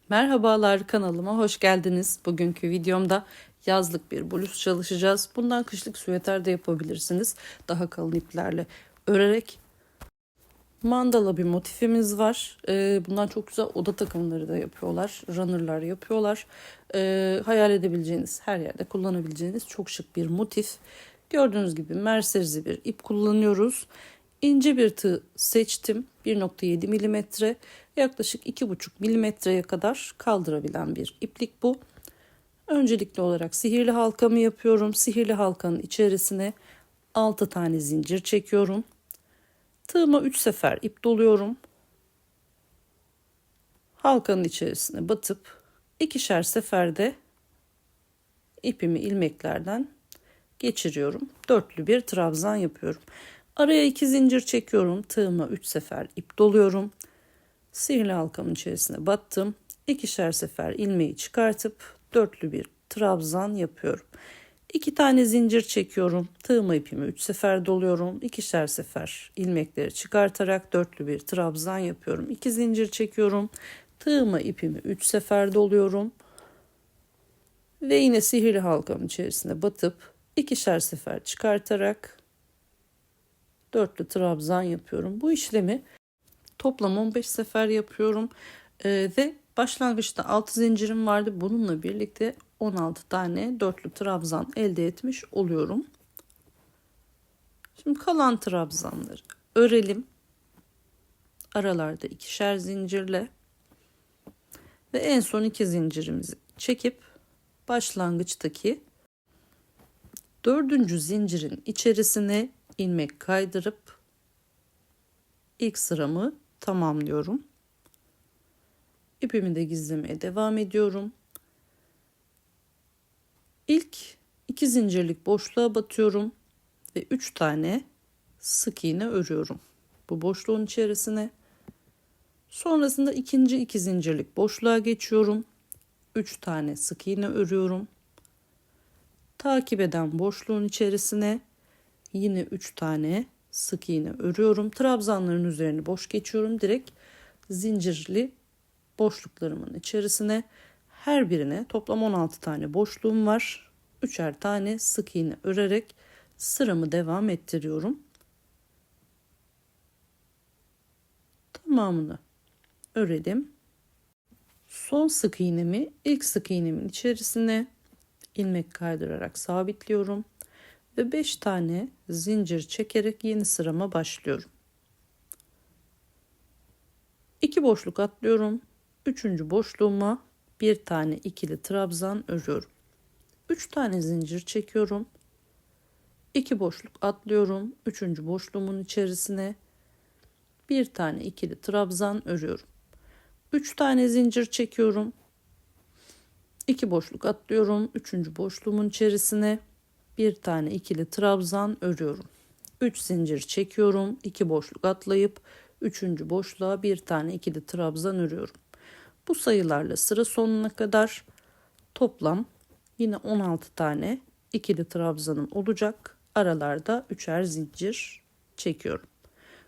Merhabalar, kanalıma hoş geldiniz. Bugünkü videomda yazlık bir bluz çalışacağız. Bundan kışlık süveter de yapabilirsiniz. Daha kalın iplerle örerek. Mandala bir motifimiz var. Bundan çok güzel oda takımları da yapıyorlar. Runner'lar yapıyorlar. Hayal edebileceğiniz, her yerde kullanabileceğiniz çok şık bir motif. Gördüğünüz gibi mercerizi bir ip kullanıyoruz. İnce bir tığ seçtim. 1,7 milimetre, yaklaşık 2,5 milimetreye kadar kaldırabilen bir iplik bu. Öncelikli olarak sihirli halkamı yapıyorum. Sihirli halkanın içerisine 6 tane zincir çekiyorum. Tığıma 3 sefer ip doluyorum. Halkanın içerisine batıp ikişer seferde ipimi ilmeklerden geçiriyorum. Dörtlü bir trabzan yapıyorum. Araya 2 zincir çekiyorum. Tığıma 3 sefer ip doluyorum. Sihirli halkamın içerisine battım. İkişer sefer ilmeği çıkartıp dörtlü bir trabzan yapıyorum. 2 tane zincir çekiyorum. Tığıma ipimi 3 sefer doluyorum. İkişer sefer ilmekleri çıkartarak dörtlü bir trabzan yapıyorum. 2 zincir çekiyorum. Tığıma ipimi 3 sefer doluyorum. Ve yine sihirli halkamın içerisine batıp ikişer sefer çıkartarak dörtlü trabzan yapıyorum. Bu işlemi toplam 15 sefer yapıyorum. Ve başlangıçta 6 zincirim vardı. Bununla birlikte 16 tane dörtlü trabzan elde etmiş oluyorum. Şimdi kalan trabzanları örelim. Aralarda ikişer zincirle ve en son 2 zincirimizi çekip başlangıçtaki 4. zincirin içerisine ilmek kaydırıp ilk sıramı tamamlıyorum. İpimi de gizlemeye devam ediyorum. İlk 2 zincirlik boşluğa batıyorum ve 3 tane sık iğne örüyorum bu boşluğun içerisine. Sonrasında ikinci 2 zincirlik boşluğa geçiyorum. 3 tane sık iğne örüyorum. Takip eden boşluğun içerisine yine 3 tane sık iğne örüyorum. Trabzanların üzerine boş geçiyorum. Direkt zincirli boşluklarımın içerisine, her birine toplam 16 tane boşluğum var. 3'er tane sık iğne örerek sıramı devam ettiriyorum. Tamamını örelim. Son sık iğnemi ilk sık iğnemin içerisine ilmek kaydırarak sabitliyorum ve 5 tane zincir çekerek yeni sırama başlıyorum. 2 boşluk atlıyorum. 3. boşluğuma bir tane ikili trabzan örüyorum. 3 tane zincir çekiyorum. 2 boşluk atlıyorum. 3. boşluğumun içerisine bir tane ikili trabzan örüyorum. 3 tane zincir çekiyorum. 2 boşluk atlıyorum. 3. boşluğumun içerisine bir tane ikili trabzan örüyorum. 3 zincir çekiyorum. 2 boşluk atlayıp 3. boşluğa bir tane ikili trabzan örüyorum. Bu sayılarla sıra sonuna kadar toplam yine 16 tane ikili trabzanım olacak. Aralarda 3'er zincir çekiyorum.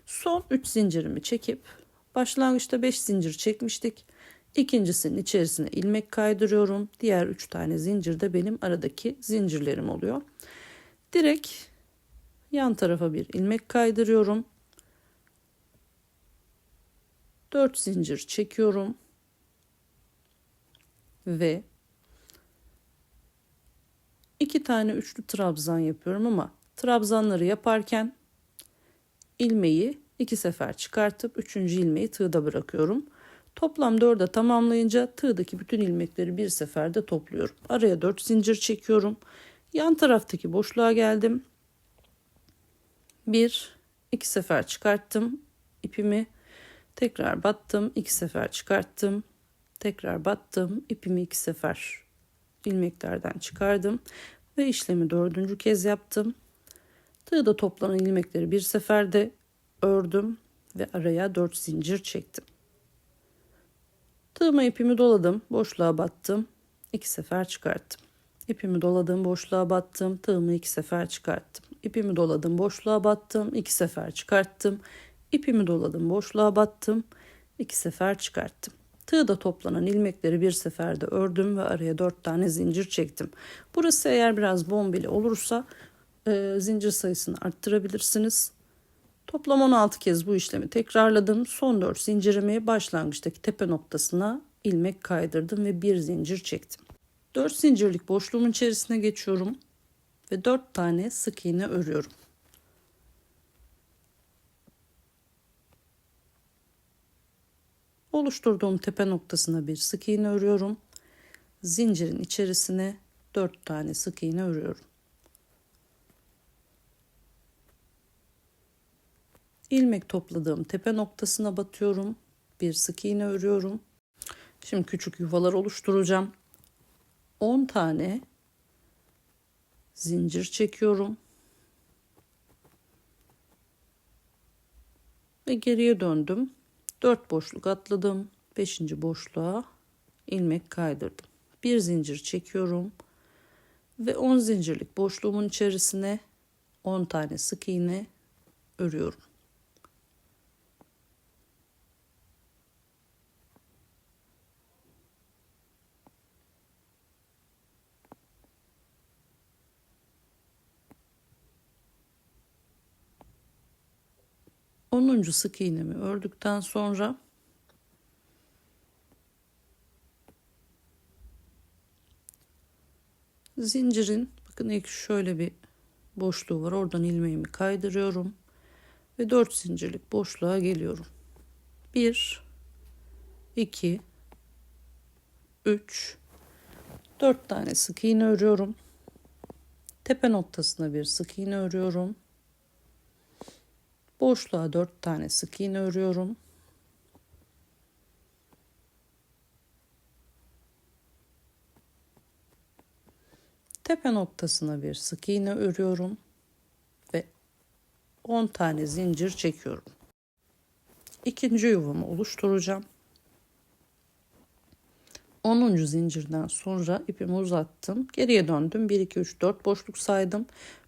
Son 3 zincirimi çekip başlangıçta 5 zincir çekmiştik. İkincisinin içerisine ilmek kaydırıyorum. Diğer 3 tane zincir de benim aradaki zincirlerim oluyor. Direkt yan tarafa bir ilmek kaydırıyorum. 4 zincir çekiyorum. Ve 2 tane üçlü trabzan yapıyorum ama trabzanları yaparken ilmeği 2 sefer çıkartıp 3. ilmeği tığda bırakıyorum. Toplam 4'e tamamlayınca tığdaki bütün ilmekleri bir seferde topluyorum. Araya 4 zincir çekiyorum. Yan taraftaki boşluğa geldim. 2 sefer çıkarttım ipimi. Tekrar battım. 2 sefer çıkarttım. Tekrar battım. İpimi 2 sefer ilmeklerden çıkardım. Ve işlemi 4. kez yaptım. Tığda toplanan ilmekleri bir seferde ördüm. Ve araya 4 zincir çektim. Tığıma ipimi doladım. Boşluğa battım. 2 sefer çıkarttım. İpimi doladım. Boşluğa battım. Tığımı 2 sefer çıkarttım. İpimi doladım. Boşluğa battım. 2 sefer çıkarttım. İpimi doladım. Boşluğa battım. 2 sefer çıkarttım. Tığda toplanan ilmekleri bir seferde ördüm ve araya 4 tane zincir çektim. Burası eğer biraz bombeli olursa zincir sayısını arttırabilirsiniz. Toplam 16 kez bu işlemi tekrarladım. Son 4 zincirimi başlangıçtaki tepe noktasına ilmek kaydırdım ve bir zincir çektim. 4 zincirlik boşluğumun içerisine geçiyorum ve 4 tane sık iğne örüyorum. Oluşturduğum tepe noktasına bir sık iğne örüyorum. Zincirin içerisine 4 tane sık iğne örüyorum. İlmek topladığım tepe noktasına batıyorum. Bir sık iğne örüyorum. Şimdi küçük yuvalar oluşturacağım. 10 tane zincir çekiyorum. Ve geriye döndüm. 4 boşluk atladım. 5. boşluğa ilmek kaydırdım. Bir zincir çekiyorum. Ve 10 zincirlik boşluğumun içerisine 10 tane sık iğne örüyorum. Onuncu sık iğnemi ördükten sonra zincirin bakın ilk şöyle bir boşluğu var. Oradan ilmeğimi kaydırıyorum ve 4 zincirlik boşluğa geliyorum. 1 2 3 4 tane sık iğne örüyorum. Tepe noktasına bir sık iğne örüyorum. Boşluğa 4 tane sık iğne örüyorum. Tepe noktasına bir sık iğne örüyorum ve 10 tane zincir çekiyorum. İkinci yuvamı oluşturacağım. 10. zincirden sonra ipimi uzattım. Geriye döndüm. 1 2 3 4 boşluk saydım.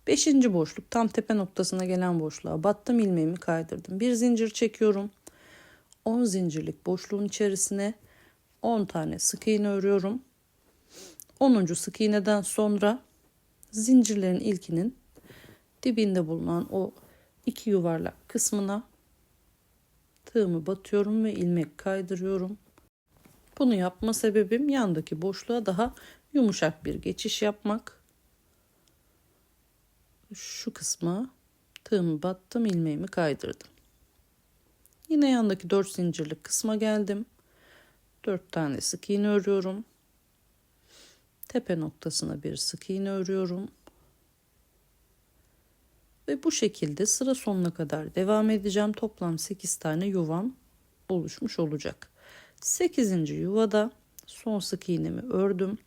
5. boşluk tam tepe noktasına gelen boşluğa battım, ilmeğimi kaydırdım. Bir zincir çekiyorum. 10 zincirlik boşluğun içerisine 10 tane sık iğne örüyorum. 10. sık iğneden sonra zincirlerin ilkinin dibinde bulunan o iki yuvarlak kısmına tığımı batıyorum ve ilmek kaydırıyorum. Bunu yapma sebebim yandaki boşluğa daha yumuşak bir geçiş yapmak. Şu kısma tığımı battım, ilmeğimi kaydırdım. Yine yandaki 4 zincirlik kısma geldim. 4 tane sık iğne örüyorum. Tepe noktasına bir sık iğne örüyorum. Ve bu şekilde sıra sonuna kadar devam edeceğim. Toplam 8 tane yuvam oluşmuş olacak. 8. yuvada son sık iğnemi ördüm.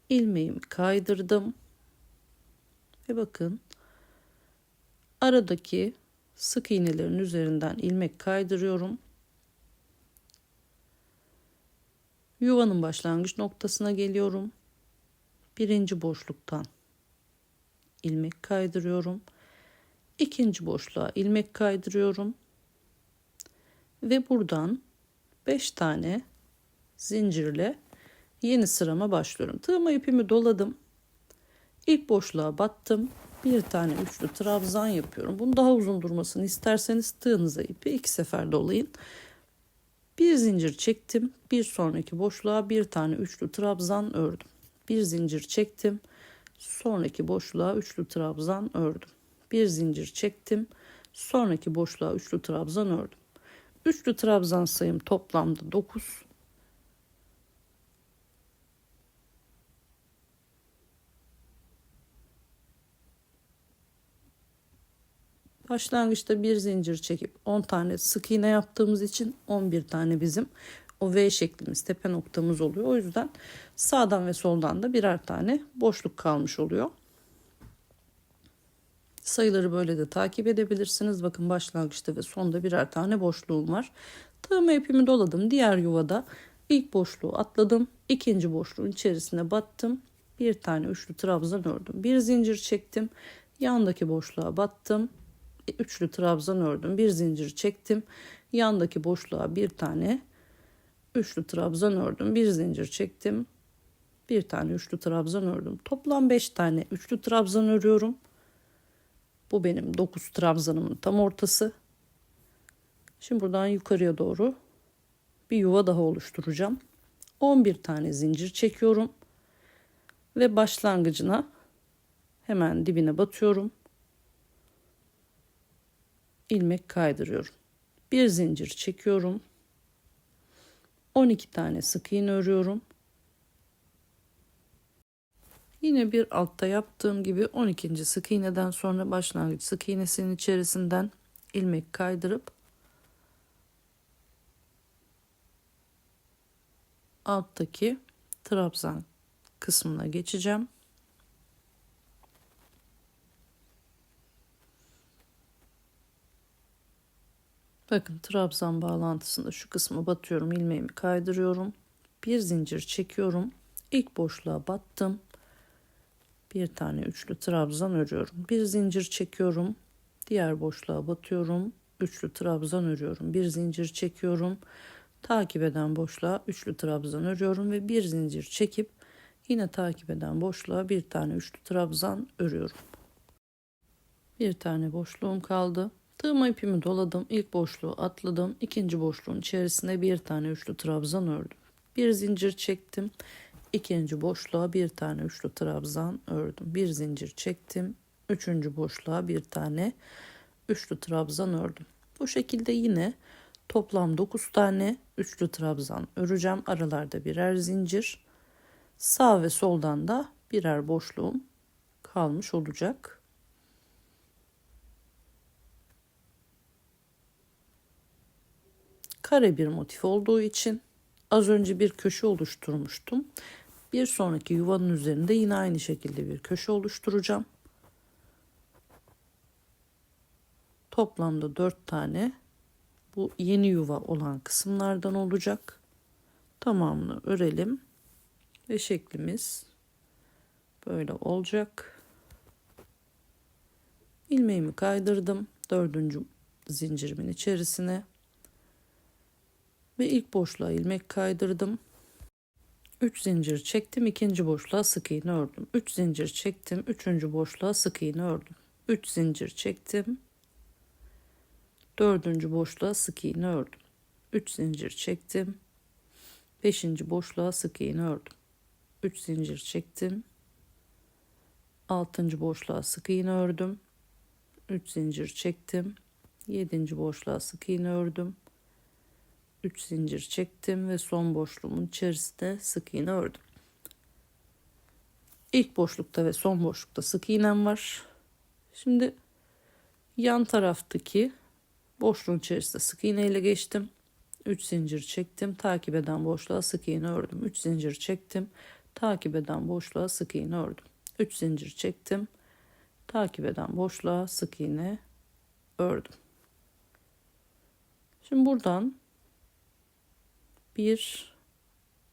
İlmeğimi kaydırdım. Ve bakın aradaki sık iğnelerin üzerinden ilmek kaydırıyorum. Yuvanın başlangıç noktasına geliyorum. 1. boşluktan ilmek kaydırıyorum. 2. boşluğa ilmek kaydırıyorum. Ve buradan 5 tane zincirle yeni sırama başlıyorum. Tığıma ipimi doladım. İlk boşluğa battım. Bir tane üçlü trabzan yapıyorum. Bunu daha uzun durmasını isterseniz tığınıza ipi 2 sefer dolayın. Bir zincir çektim. Bir sonraki boşluğa bir tane üçlü trabzan ördüm. Bir zincir çektim. Sonraki boşluğa üçlü trabzan ördüm. Bir zincir çektim. Sonraki boşluğa üçlü trabzan ördüm. Üçlü trabzan sayım toplamda 9. Başlangıçta bir zincir çekip 10 tane sık iğne yaptığımız için 11 tane bizim o V şeklimiz tepe noktamız oluyor. O yüzden sağdan ve soldan da birer tane boşluk kalmış oluyor. Sayıları böyle de takip edebilirsiniz. Bakın başlangıçta ve sonda birer tane boşluğum var. Tığıma ipimi doladım. Diğer yuvada ilk boşluğu atladım. İkinci boşluğun içerisine battım. Bir tane üçlü trabzan ördüm. Bir zincir çektim. Yandaki boşluğa battım. Üçlü trabzan ördüm. Bir zincir çektim. Yandaki boşluğa bir tane üçlü trabzan ördüm. Bir zincir çektim. Bir tane üçlü trabzan ördüm. Toplam 5 tane üçlü trabzan örüyorum. Bu benim 9 trabzanımın tam ortası. Şimdi buradan yukarıya doğru bir yuva daha oluşturacağım. 11 tane zincir çekiyorum ve başlangıcına hemen dibine batıyorum. İlmek kaydırıyorum. Bir zincir çekiyorum. 12 tane sık iğne örüyorum. Yine bir altta yaptığım gibi 12. sık iğneden sonra başlangıç sık iğnesinin içerisinden ilmek kaydırıp alttaki trabzan kısmına geçeceğim. Bakın trabzan bağlantısında şu kısma batıyorum, ilmeğimi kaydırıyorum. Bir zincir çekiyorum. İlk boşluğa battım. Bir tane üçlü trabzan örüyorum. Bir zincir çekiyorum. Diğer boşluğa batıyorum. Üçlü trabzan örüyorum. Bir zincir çekiyorum. Takip eden boşluğa üçlü trabzan örüyorum ve bir zincir çekip yine takip eden boşluğa bir tane üçlü trabzan örüyorum. Bir tane boşluğum kaldı. Tığıma ipimi doladım. İlk boşluğu atladım. İkinci boşluğun içerisine bir tane üçlü trabzan ördüm. Bir zincir çektim. İkinci boşluğa bir tane üçlü trabzan ördüm. Bir zincir çektim. Üçüncü boşluğa bir tane üçlü trabzan ördüm. Bu şekilde yine toplam 9 tane üçlü trabzan öreceğim. Aralarda birer zincir. Sağ ve soldan da birer boşluğum kalmış olacak. Kare bir motif olduğu için az önce bir köşe oluşturmuştum. Bir sonraki yuvanın üzerinde yine aynı şekilde bir köşe oluşturacağım. Toplamda 4 tane bu yeni yuva olan kısımlardan olacak. Tamamını örelim ve şeklimiz böyle olacak. İlmeğimi kaydırdım 4. zincirimin içerisine ve ilk boşluğa ilmek kaydırdım. 3 zincir çektim, ikinci boşluğa sık iğne ördüm. 3 zincir çektim, üçüncü boşluğa sık iğne ördüm. 3 zincir çektim, dördüncü boşluğa sık iğne ördüm. 3 zincir çektim, beşinci boşluğa sık iğne ördüm. 3 zincir çektim, altıncı boşluğa sık iğne ördüm. 3 zincir çektim, yedinci boşluğa sık iğne ördüm. 3 zincir çektim ve son boşluğumun içerisinde sık iğne ördüm. İlk boşlukta ve son boşlukta sık iğnem var. Şimdi yan taraftaki boşluğun içerisinde sık iğne ile geçtim. 3 zincir çektim, takip eden boşluğa sık iğne ördüm. 3 zincir çektim, takip eden boşluğa sık iğne ördüm. 3 zincir çektim, takip eden boşluğa sık iğne ördüm. Şimdi buradan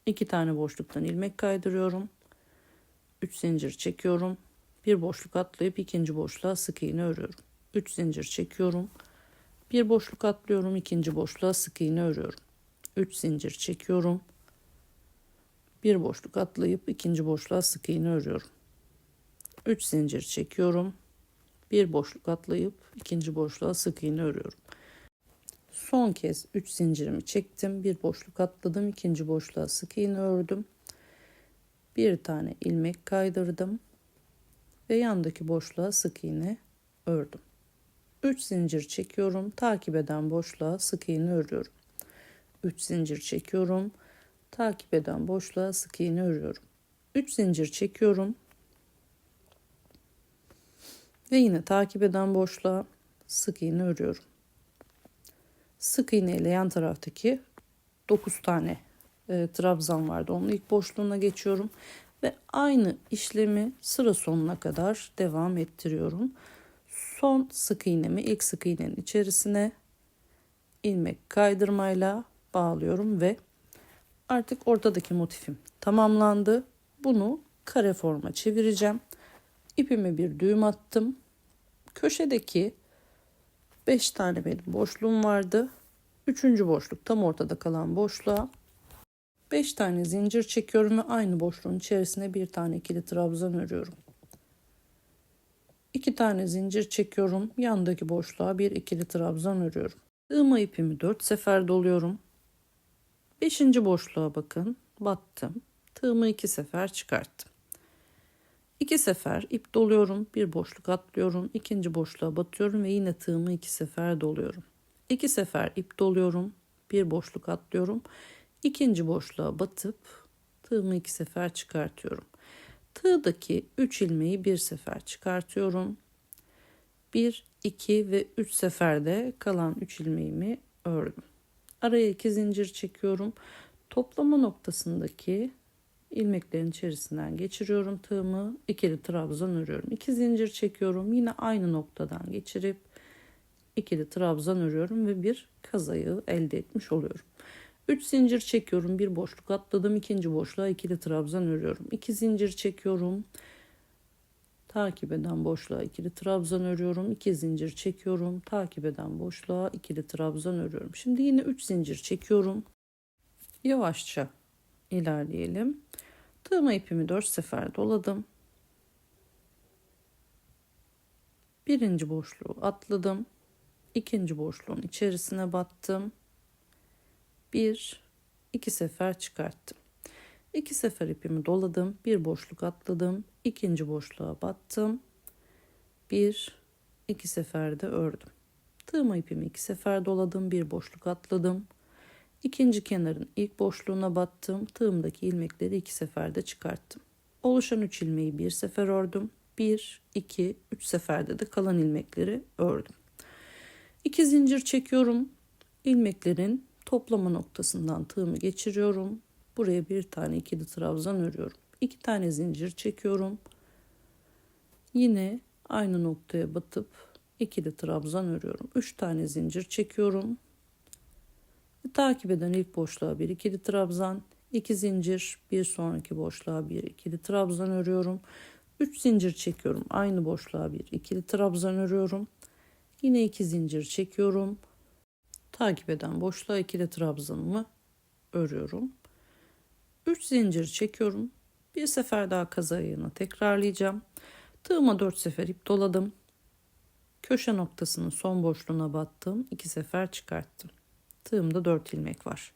2 tane boşluktan ilmek kaydırıyorum. 3 zincir çekiyorum. Bir boşluk atlayıp ikinci boşluğa sık iğne örüyorum. 3 zincir çekiyorum. Bir boşluk atlıyorum, ikinci boşluğa sık iğne örüyorum. 3 zincir çekiyorum. Bir boşluk atlayıp ikinci boşluğa sık iğne örüyorum. 3 zincir çekiyorum. Bir boşluk atlayıp ikinci boşluğa sık iğne örüyorum. Son kez 3 zincirimi çektim. Bir boşluk atladım. İkinci boşluğa sık iğne ördüm. Bir tane ilmek kaydırdım. Ve yandaki boşluğa sık iğne ördüm. 3 zincir çekiyorum. Takip eden boşluğa sık iğne örüyorum. 3 zincir çekiyorum. Takip eden boşluğa sık iğne örüyorum. 3 zincir çekiyorum. Ve yine takip eden boşluğa sık iğne örüyorum. Sık iğne ile yan taraftaki 9 tane trabzan vardı. Onun ilk boşluğuna geçiyorum ve aynı işlemi sıra sonuna kadar devam ettiriyorum. Son sık iğnemi ilk sık iğnenin içerisine ilmek kaydırmayla bağlıyorum ve artık ortadaki motifim tamamlandı. Bunu kare forma çevireceğim. İpime bir düğüm attım. Köşedeki 5 tane benim boşluğum vardı. Üçüncü boşluk tam ortada kalan boşluğa 5 tane zincir çekiyorum ve aynı boşluğun içerisine bir tane ikili trabzan örüyorum. 2 tane zincir çekiyorum. Yandaki boşluğa bir ikili trabzan örüyorum. Sığma ipimi 4 sefer doluyorum. 5. boşluğa bakın. Battım. Tığımı 2 sefer çıkarttım. 2 sefer ip doluyorum. Bir boşluk atlıyorum. İkinci boşluğa batıyorum ve yine tığımı 2 sefer doluyorum. 2 sefer ip doluyorum. Bir boşluk atlıyorum. İkinci boşluğa batıp tığımı 2 sefer çıkartıyorum. Tığdaki 3 ilmeği bir sefer çıkartıyorum. 1, 2 ve 3 seferde kalan 3 ilmeğimi ördüm. Araya 2 zincir çekiyorum. Toplama noktasındaki ilmeklerin içerisinden geçiriyorum tığımı. İkili trabzan örüyorum. 2 zincir çekiyorum. Yine aynı noktadan geçirip ikili trabzan örüyorum ve bir kazağı elde etmiş oluyorum. 3 zincir çekiyorum. Bir boşluk atladım. İkinci boşluğa ikili trabzan örüyorum. 2 zincir çekiyorum. Takip eden boşluğa ikili trabzan örüyorum. 2 zincir çekiyorum. Takip eden boşluğa ikili trabzan örüyorum. Şimdi yine 3 zincir çekiyorum. Yavaşça ilerleyelim. Tığma ipimi 4 sefer doladım. Birinci boşluğu atladım. İkinci boşluğun içerisine battım. 1, 2 sefer çıkarttım. 2 sefer ipimi doladım. Bir boşluk atladım. İkinci boşluğa battım. 1, 2 sefer de ördüm. Tığma ipimi 2 sefer doladım. Bir boşluk atladım. İkinci kenarın ilk boşluğuna battım. Tığımdaki ilmekleri 2 seferde çıkarttım. Oluşan 3 ilmeği bir sefer ördüm. 1, 2, 3 seferde de kalan ilmekleri ördüm. 2 zincir çekiyorum. İlmeklerin toplama noktasından tığımı geçiriyorum. Buraya bir tane ikili trabzan örüyorum. 2 tane zincir çekiyorum. Yine aynı noktaya batıp ikili trabzan örüyorum. 3 tane zincir çekiyorum. Takip eden ilk boşluğa bir ikili trabzan, 2 zincir, bir sonraki boşluğa bir ikili trabzan örüyorum. 3 zincir çekiyorum. Aynı boşluğa bir ikili trabzan örüyorum. Yine 2 zincir çekiyorum. Takip eden boşluğa ikili trabzanımı örüyorum. 3 zincir çekiyorum. Bir sefer daha kazayığını tekrarlayacağım. Tığıma 4 sefer ip doladım. Köşe noktasının son boşluğuna battım. 2 sefer çıkarttım. Tığımda 4 ilmek var.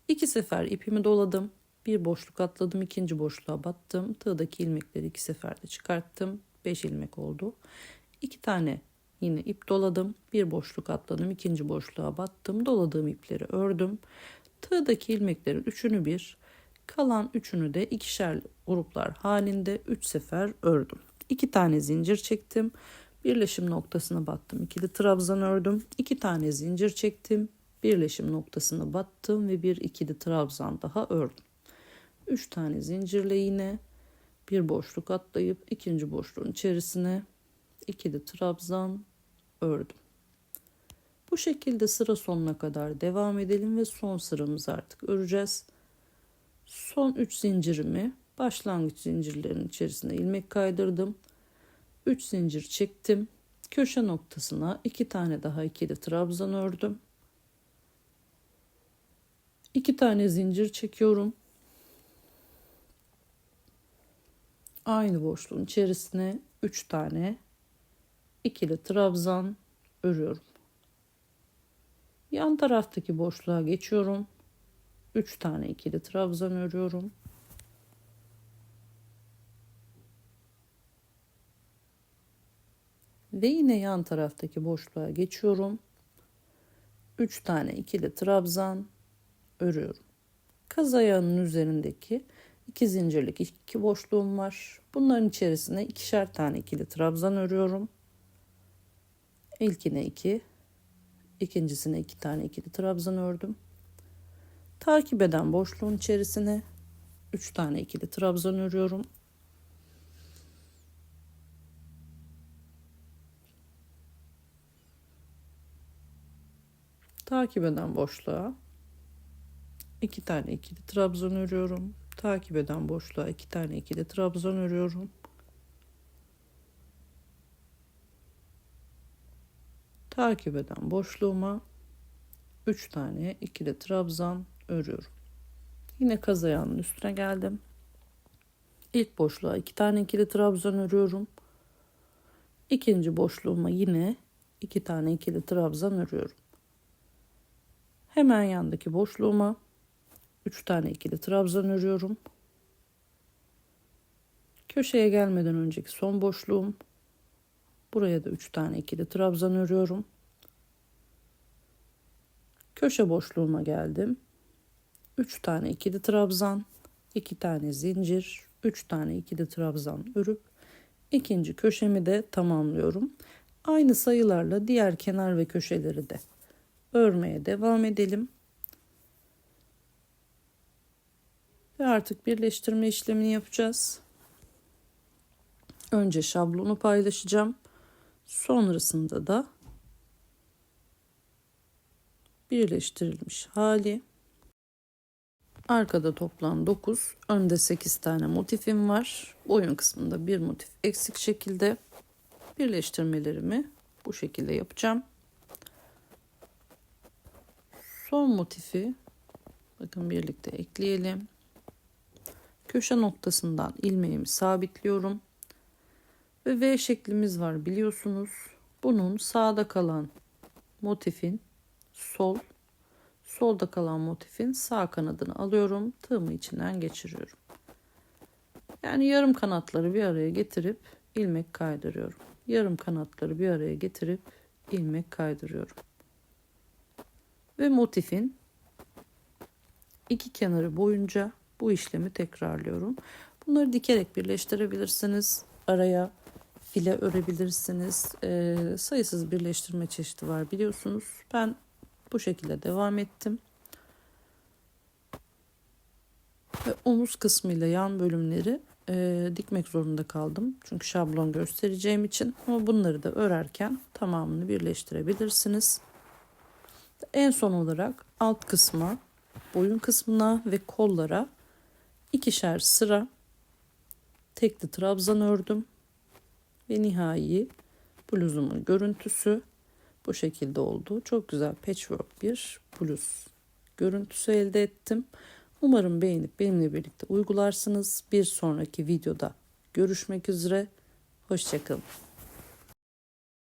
2 sefer ipimi doladım. Bir boşluk atladım. İkinci boşluğa battım. Tığdaki ilmekleri 2 seferde çıkarttım. 5 ilmek oldu. 2 tane yine ip doladım. Bir boşluk atladım. İkinci boşluğa battım. Doladığım ipleri ördüm. Tığdaki ilmeklerin üçünü bir, kalan üçünü de ikişer gruplar halinde 3 sefer ördüm. 2 tane zincir çektim. Birleşim noktasına battım. İkili trabzan ördüm. 2 tane zincir çektim. Birleşim noktasına battım ve bir ikili trabzan daha ördüm. 3 tane zincirle yine bir boşluk atlayıp ikinci boşluğun içerisine ikili trabzan ördüm. Bu şekilde sıra sonuna kadar devam edelim ve son sıramızı artık öreceğiz. Son 3 zincirimi başlangıç zincirlerinin içerisine ilmek kaydırdım. 3 zincir çektim. Köşe noktasına 2 tane daha ikili trabzan ördüm. 2 tane zincir çekiyorum. Aynı boşluğun içerisine 3 tane ikili trabzan örüyorum. Yan taraftaki boşluğa geçiyorum. 3 tane ikili trabzan örüyorum. Ve yine yan taraftaki boşluğa geçiyorum. 3 tane ikili trabzan örüyorum. Kaz ayağının üzerindeki 2 zincirlik 2 boşluğum var. Bunların içerisine ikişer tane ikili trabzan örüyorum. İlkine 2, ikincisine 2 tane ikili trabzan ördüm. Takip eden boşluğun içerisine 3 tane ikili trabzan örüyorum. Takip eden boşluğa 2 tane ikili trabzan örüyorum. Takip eden boşluğa 2 tane ikili trabzan örüyorum. Takip eden boşluğuma 3 tane ikili trabzan örüyorum. Yine kaz ayağının üstüne geldim. İlk boşluğa 2 tane ikili trabzan örüyorum. İkinci boşluğuma yine 2 tane ikili trabzan örüyorum. Hemen yandaki boşluğuma 3 tane ikili trabzan örüyorum. Köşeye gelmeden önceki son boşluğum. Buraya da 3 tane ikili trabzan örüyorum. Köşe boşluğuma geldim. 3 tane ikili trabzan, 2 tane zincir, 3 tane ikili trabzan örüp ikinci köşemi de tamamlıyorum. Aynı sayılarla diğer kenar ve köşeleri de örmeye devam edelim. Ve artık birleştirme işlemini yapacağız. Önce şablonu paylaşacağım. Sonrasında da birleştirilmiş hali. Arkada toplam 9, önde 8 tane motifim var. Boyun kısmında bir motif eksik şekilde birleştirmelerimi bu şekilde yapacağım. Son motifi bakın birlikte ekleyelim. Köşe noktasından ilmeğimi sabitliyorum. Ve V şeklimiz var biliyorsunuz. Bunun sağda kalan motifin solda kalan motifin sağ kanadını alıyorum. Tığımı içinden geçiriyorum. Yani yarım kanatları bir araya getirip ilmek kaydırıyorum. Yarım kanatları bir araya getirip ilmek kaydırıyorum. Ve motifin iki kenarı boyunca bu işlemi tekrarlıyorum. Bunları dikerek birleştirebilirsiniz. Araya file örebilirsiniz. Sayısız birleştirme çeşidi var biliyorsunuz. Ben bu şekilde devam ettim. Ve omuz kısmıyla yan bölümleri dikmek zorunda kaldım. Çünkü şablon göstereceğim için. Ama bunları da örerken tamamını birleştirebilirsiniz. En son olarak alt kısma, boyun kısmına ve kollara ikişer sıra tekli trabzan ördüm. Ve nihai bluzumun görüntüsü bu şekilde oldu. Çok güzel patchwork bir bluz görüntüsü elde ettim. Umarım beğenip benimle birlikte uygularsınız. Bir sonraki videoda görüşmek üzere. Hoşça kalın.